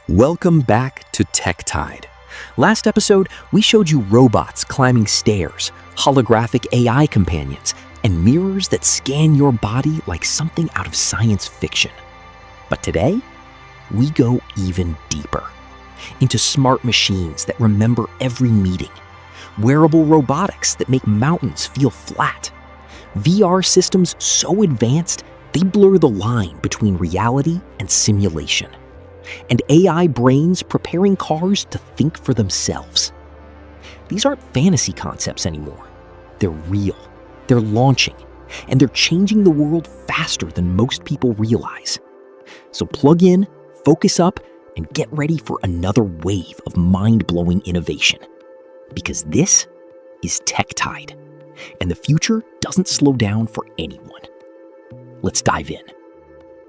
Welcome back to TechTide. Last episode, we showed you robots climbing stairs, holographic AI companions, and mirrors that scan your body like something out of science fiction. But today, we go even deeper into smart machines that remember every meeting, wearable robotics that make mountains feel flat, VR systems so advanced they blur the line between reality and simulation, and AI brains preparing cars to think for themselves. These aren't fantasy concepts anymore. They're real, they're launching, and they're changing the world faster than most people realize. So plug in, focus up, and get ready for another wave of mind-blowing innovation. Because this is TechTide, and the future doesn't slow down for anyone. Let's dive in.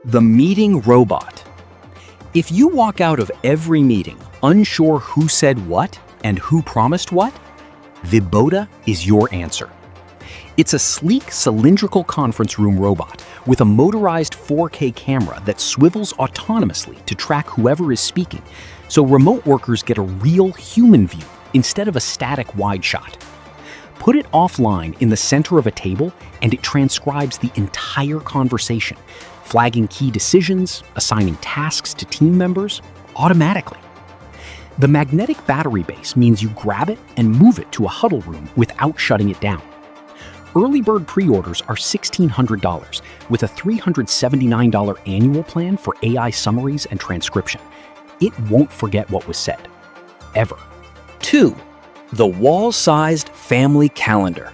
The meeting robot. If you walk out of every meeting unsure who said what and who promised what, Vibota is your answer. It's a sleek, cylindrical conference room robot with a motorized 4K camera that swivels autonomously to track whoever is speaking, so remote workers get a real human view instead of a static wide shot. Put it offline in the center of a table and it transcribes the entire conversation, flagging key decisions, assigning tasks to team members automatically. The magnetic battery base means you grab it and move it to a huddle room without shutting it down. Early bird pre-orders are $1,600 with a $379 annual plan for AI summaries and transcription. It won't forget what was said. Ever. 2. The wall-sized family calendar.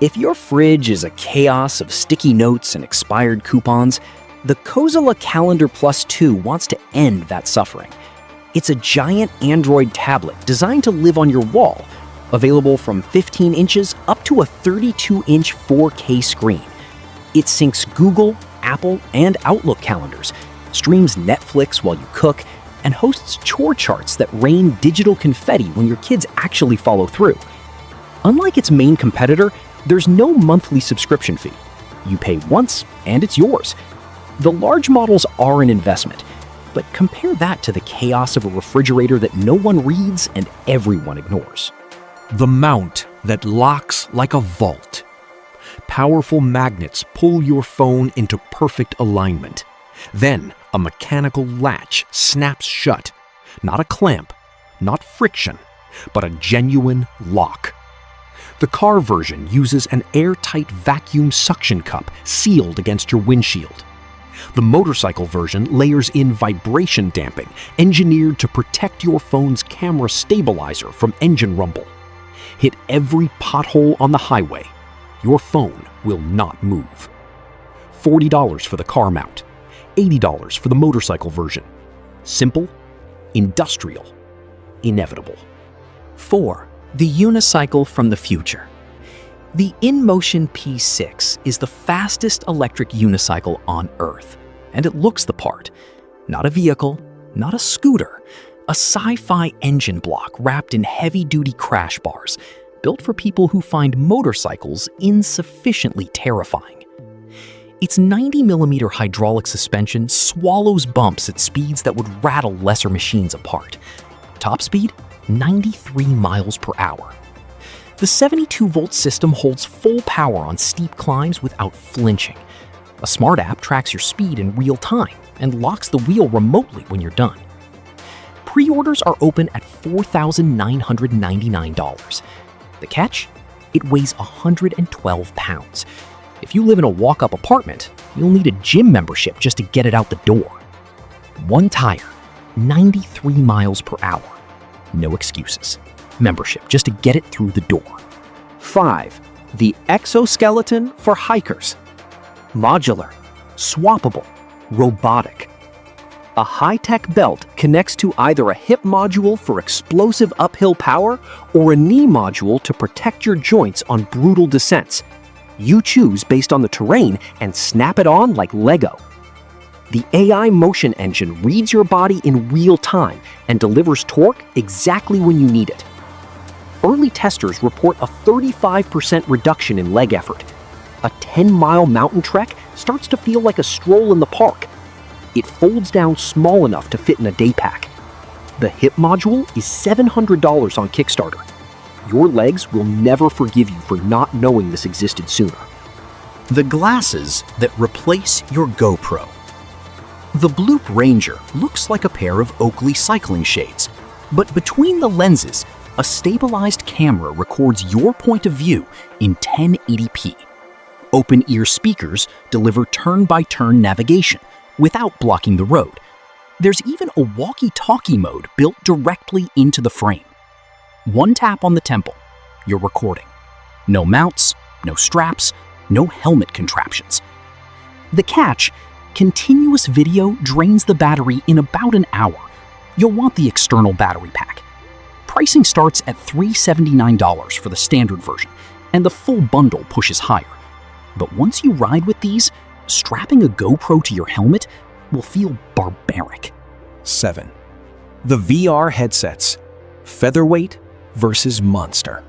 If your fridge is a chaos of sticky notes and expired coupons, the Cozyla Calendar Plus 2 wants to end that suffering. It's a giant Android tablet designed to live on your wall, available from 15 inches up to a 32-inch 4K screen. It syncs Google, Apple, and Outlook calendars, streams Netflix while you cook, and hosts chore charts that rain digital confetti when your kids actually follow through. Unlike its main competitor, there's no monthly subscription fee. You pay once, and it's yours. The large models are an investment, but compare that to the chaos of a refrigerator that no one reads and everyone ignores. The mount that locks like a vault. Powerful magnets pull your phone into perfect alignment. Then a mechanical latch snaps shut. Not a clamp, not friction, but a genuine lock. The car version uses an airtight vacuum suction cup sealed against your windshield. The motorcycle version layers in vibration damping, engineered to protect your phone's camera stabilizer from engine rumble. Hit every pothole on the highway. Your phone will not move. $40 for the car mount, $80 for the motorcycle version. Simple, industrial, inevitable. 4. The Unicycle from the future. The InMotion P6 is the fastest electric unicycle on Earth, and it looks the part. Not a vehicle, not a scooter, a sci-fi engine block wrapped in heavy-duty crash bars, built for people who find motorcycles insufficiently terrifying. Its 90mm hydraulic suspension swallows bumps at speeds that would rattle lesser machines apart. Top speed? 93 miles per hour. The 72-volt system holds full power on steep climbs without flinching. A smart app tracks your speed in real time and locks the wheel remotely when you're done. Pre-orders are open at $4,999. The catch? It weighs 112 pounds. If you live in a walk-up apartment, you'll need a gym membership just to get it out the door. One tire, 93 miles per hour. No excuses. Membership just to get it through the door. 5. The Exoskeleton for hikers. Modular, swappable, robotic. A high-tech belt connects to either a hip module for explosive uphill power or a knee module to protect your joints on brutal descents. You choose based on the terrain and snap it on like Lego. The AI motion engine reads your body in real time and delivers torque exactly when you need it. Early testers report a 35% reduction in leg effort. A 10-mile mountain trek starts to feel like a stroll in the park. It folds down small enough to fit in a day pack. The hip module is $700 on Kickstarter. Your legs will never forgive you for not knowing this existed sooner. The glasses that replace your GoPro. The Bluup Ranger looks like a pair of Oakley cycling shades, but between the lenses, a stabilized camera records your point of view in 1080p. Open-ear speakers deliver turn-by-turn navigation without blocking the road. There's even a walkie-talkie mode built directly into the frame. One tap on the temple, you're recording. No mounts, no straps, no helmet contraptions. The catch: continuous video drains the battery in about an hour. You'll want the external battery pack. Pricing starts at $379 for the standard version, and the full bundle pushes higher. But once you ride with these, strapping a GoPro to your helmet will feel barbaric. 7. The VR headsets. Featherweight versus monster.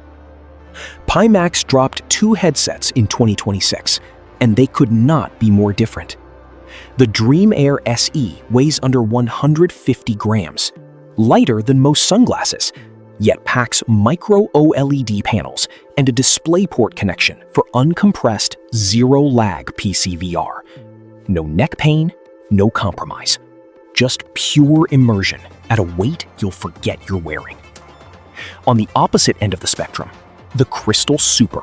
PMAX dropped 2 headsets in 2026, and they could not be more different. The Dream Air SE weighs under 150 grams, lighter than most sunglasses, yet packs micro OLED panels and a DisplayPort connection for uncompressed, zero-lag PC VR. No neck pain, no compromise. Just pure immersion at a weight you'll forget you're wearing. On the opposite end of the spectrum, the Crystal Super,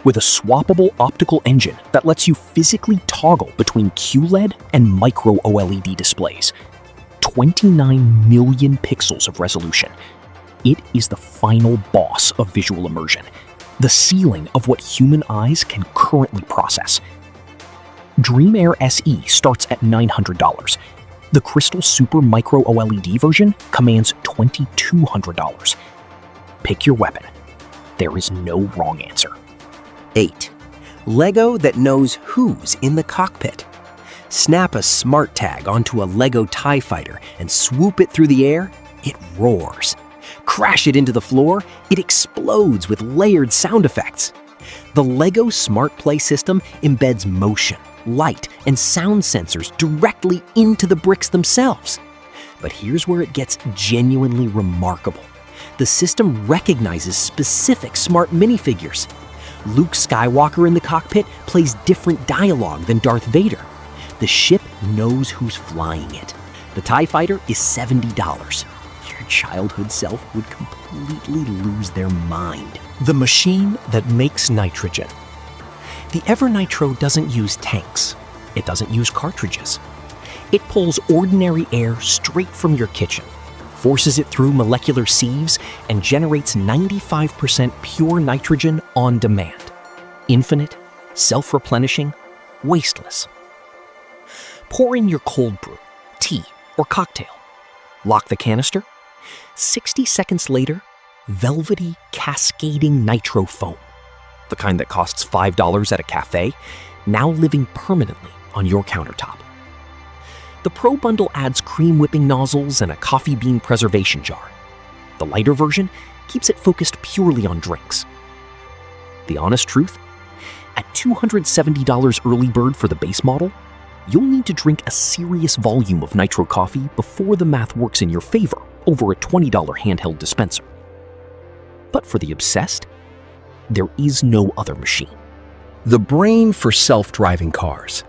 with a swappable optical engine that lets you physically toggle between QLED and micro OLED displays. 29 million pixels of resolution. It is the final boss of visual immersion, the ceiling of what human eyes can currently process. Dream Air SE starts at $900. The Crystal Super Micro OLED version commands $2,200. Pick your weapon. There is no wrong answer. 8. Lego that knows who's in the cockpit. Snap a smart tag onto a Lego TIE fighter and swoop it through the air, it roars. Crash it into the floor, it explodes with layered sound effects. The Lego Smart Play system embeds motion, light, and sound sensors directly into the bricks themselves. But here's where it gets genuinely remarkable. The system recognizes specific smart minifigures. Luke Skywalker in the cockpit plays different dialogue than Darth Vader. The ship knows who's flying it. The TIE fighter is $70. Your childhood self would completely lose their mind. The machine that makes nitrogen. The EverNitro doesn't use tanks. It doesn't use cartridges. It pulls ordinary air straight from your kitchen, forces it through molecular sieves, and generates 95% pure nitrogen on demand. Infinite, self-replenishing, wasteless. Pour in your cold brew, tea, or cocktail. Lock the canister. 60 seconds later, velvety, cascading nitro foam. The kind that costs $5 at a cafe, now living permanently on your countertop. The Pro Bundle adds cream whipping nozzles and a coffee bean preservation jar. The lighter version keeps it focused purely on drinks. The honest truth? At $270 early bird for the base model, you'll need to drink a serious volume of nitro coffee before the math works in your favor over a $20 handheld dispenser. But for the obsessed, there is no other machine. The brain for self-driving cars.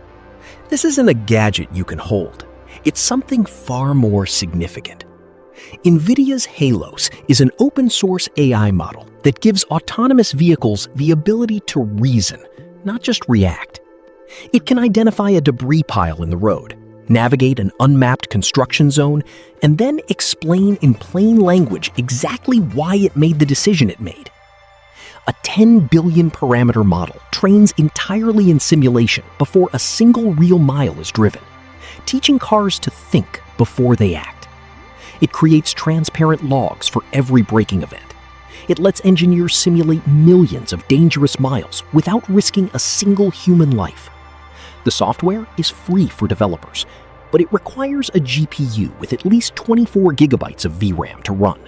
This isn't a gadget you can hold. It's something far more significant. NVIDIA's Halos is an open-source AI model that gives autonomous vehicles the ability to reason, not just react. It can identify a debris pile in the road, navigate an unmapped construction zone, and then explain in plain language exactly why it made the decision it made. A 10 billion parameter model trains entirely in simulation before a single real mile is driven, teaching cars to think before they act. It creates transparent logs for every braking event. It lets engineers simulate millions of dangerous miles without risking a single human life. The software is free for developers, but it requires a GPU with at least 24 gigabytes of VRAM to run.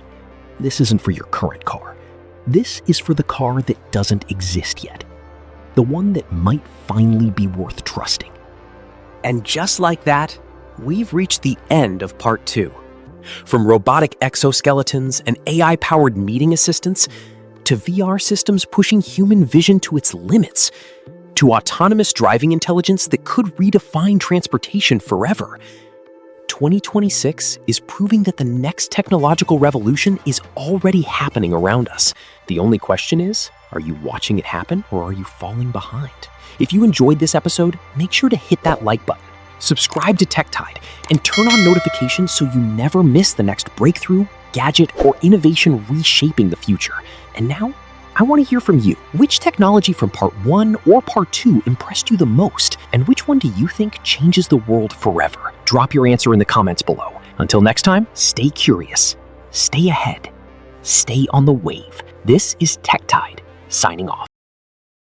This isn't for your current car. This is for the car that doesn't exist yet. The one that might finally be worth trusting. And just like that, we've reached the end of part 2. From robotic exoskeletons and AI-powered meeting assistants, to VR systems pushing human vision to its limits, to autonomous driving intelligence that could redefine transportation forever. 2026 is proving that the next technological revolution is already happening around us. The only question is, are you watching it happen or are you falling behind? If you enjoyed this episode, make sure to hit that like button, subscribe to TechTide, and turn on notifications so you never miss the next breakthrough, gadget, or innovation reshaping the future. And now, I want to hear from you. Which technology from part 1 or part 2 impressed you the most? And which one do you think changes the world forever? Drop your answer in the comments below. Until next time, stay curious, stay ahead, stay on the wave. This is TechTide, signing off.